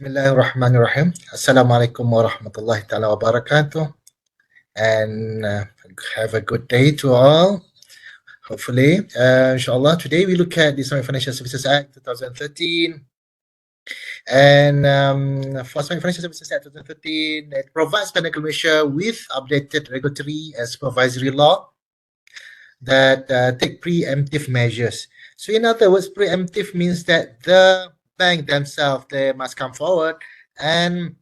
Bismillahirrahmanirrahim. Assalamualaikum warahmatullahi ta'ala wabarakatuh. And have a good day to all. Hopefully, inshallah, today we look at the Islamic Financial Services Act 2013. And for Islamic Financial Services Act 2013, it provides Bank Malaysia with updated regulatory and supervisory law that take preemptive measures. So in other words, preemptive means that the bank themselves, they must come forward and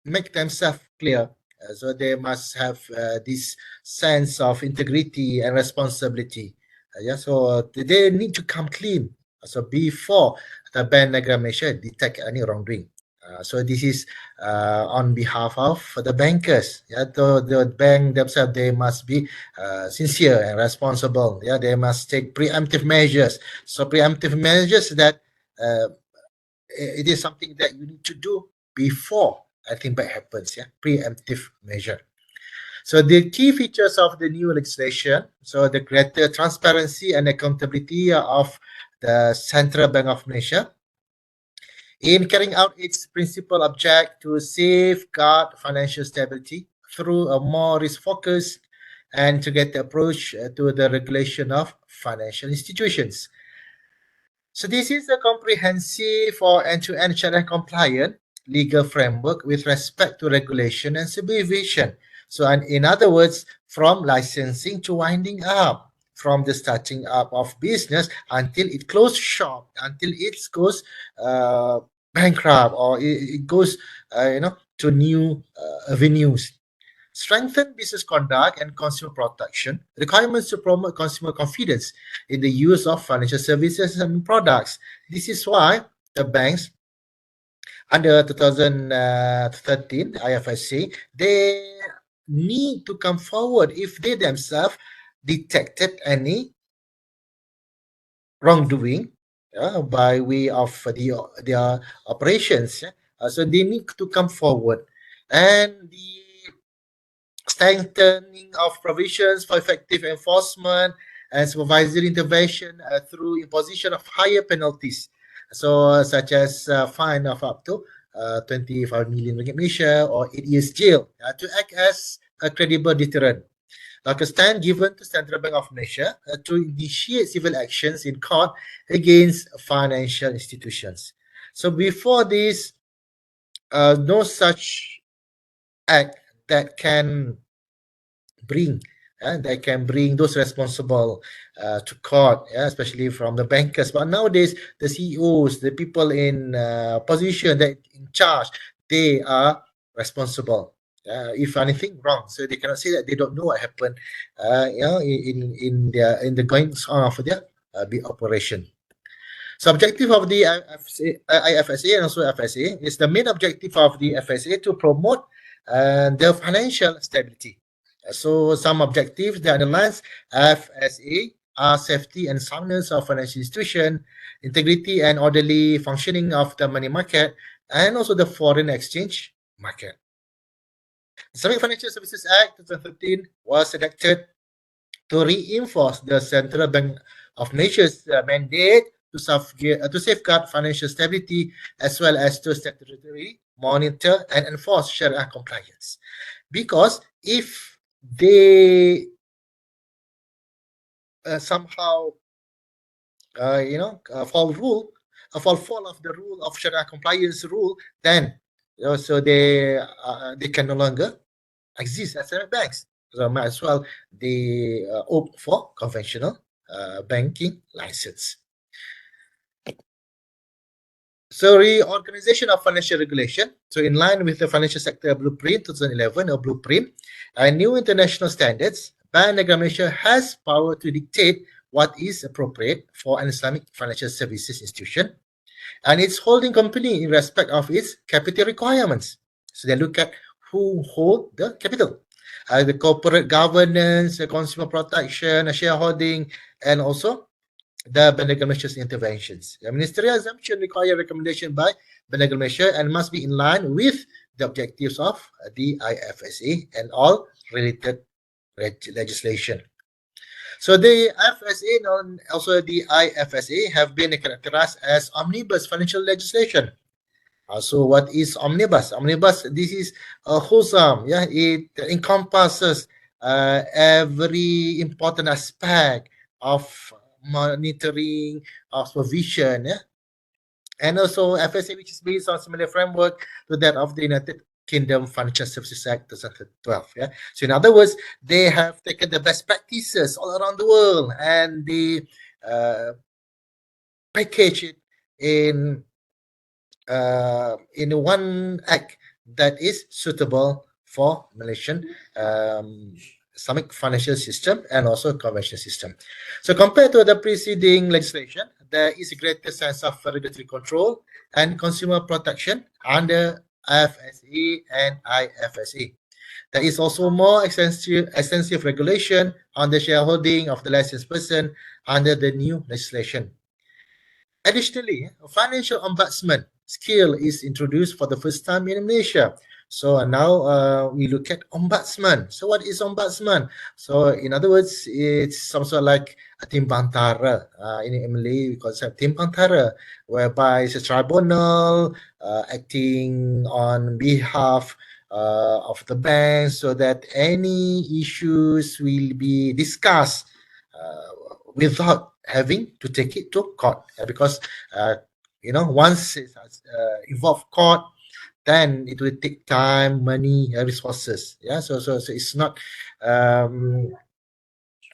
make themselves clear. So they must have this sense of integrity and responsibility. So they need to come clean. So before the Bank Negara Malaysia detect any wrongdoing. So this is on behalf of the bankers. So the bank themselves, they must be sincere and responsible. They must take preemptive measures. So preemptive measures that it is something that you need to do before anything bad happens. Preemptive measure. So the key features of the new legislation, so the greater transparency and accountability of the Central Bank of Malaysia in carrying out its principal object to safeguard financial stability through a more risk-focused and integrated approach to the regulation of financial institutions. So this is a comprehensive or end-to-end Sharia compliant legal framework with respect to regulation and supervision. So in other words, from licensing to winding up, from the starting up of business until it closes shop, until it goes bankrupt, or it goes to new avenues. Strengthen business conduct and consumer protection, requirements to promote consumer confidence in the use of financial services and products. This is why the banks under 2013 IFSC, they need to come forward if they themselves detected any wrongdoing by way of their operations. So they need to come forward. And the strengthening of provisions for effective enforcement and supervisory intervention through imposition of higher penalties, so such as fine of up to 25 million ringgit Malaysia or 8 years jail to act as a credible deterrent. Like a stand given to Central Bank of Malaysia to initiate civil actions in court against financial institutions. So before this, no such act that can bring those responsible to court, especially from the bankers. But nowadays, the CEOs, the people in position that in charge, they are responsible. If anything wrong, so they cannot say that they don't know what happened. In the goings on of their big operation. So objective of the IFSA and also FSA is the main objective of the FSA to promote the financial stability. So some objectives that underlines FSA are safety and soundness of financial institution, integrity and orderly functioning of the money market, and also the foreign exchange market. The Islamic Financial Services Act 2013 was enacted to reinforce the Central Bank of Malaysia's mandate to safeguard financial stability as well as to statutorily monitor and enforce Sharia compliance. Because if they somehow fall of the rule of Sharia compliance rule, then so they can no longer exist as banks. So might as well they opt for conventional banking license. So reorganization of financial regulation. So in line with the Financial Sector Blueprint 2011 or Blueprint and new international standards, Bank Negara Malaysia has power to dictate what is appropriate for an Islamic financial services institution and its holding company in respect of its capital requirements. So they look at who hold the capital, the corporate governance, the consumer protection, shareholding, and also the Bank Negara Malaysia's interventions. The ministerial exemption require recommendation by Bank Negara Malaysia and must be in line with the objectives of the IFSA and all related legislation. So the FSA and also the IFSA have been characterized as omnibus financial legislation. So what is omnibus? Omnibus, this is wholesome. Yeah, it encompasses every important aspect of monitoring, of supervision. Yeah, and also FSA, which is based on similar framework to that of the United Kingdom Financial Services Act 2012. Yeah. So in other words, they have taken the best practices all around the world and they uh, package it in one act that is suitable for Malaysian Islamic financial system and also conventional system. So compared to the preceding legislation, there is a greater sense of regulatory control and consumer protection under FSA and IFSA. There is also more extensive regulation on the shareholding of the licensed person under the new legislation. Additionally, a financial ombudsman skill is introduced for the first time in Malaysia. So now we look at ombudsman. So what is ombudsman? So in other words, it's some sort of like a timbantara. In Malay, we call it timbantara, whereby it's a tribunal acting on behalf of the bank so that any issues will be discussed without having to take it to court. Because once it's involved court, then it will take time, money, resources. Yeah, so it's not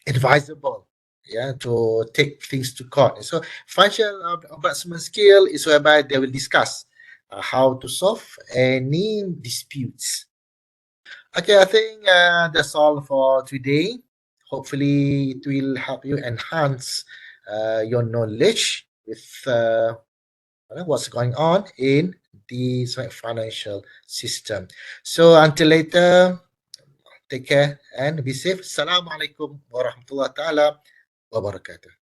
advisable, yeah, to take things to court. So financial ombudsman skill is whereby they will discuss how to solve any disputes. Okay, I think that's all for today. Hopefully, it will help you enhance your knowledge with what's going on in the financial system. So until later, take care and be safe. Assalamualaikum warahmatullahi taala wabarakatuh.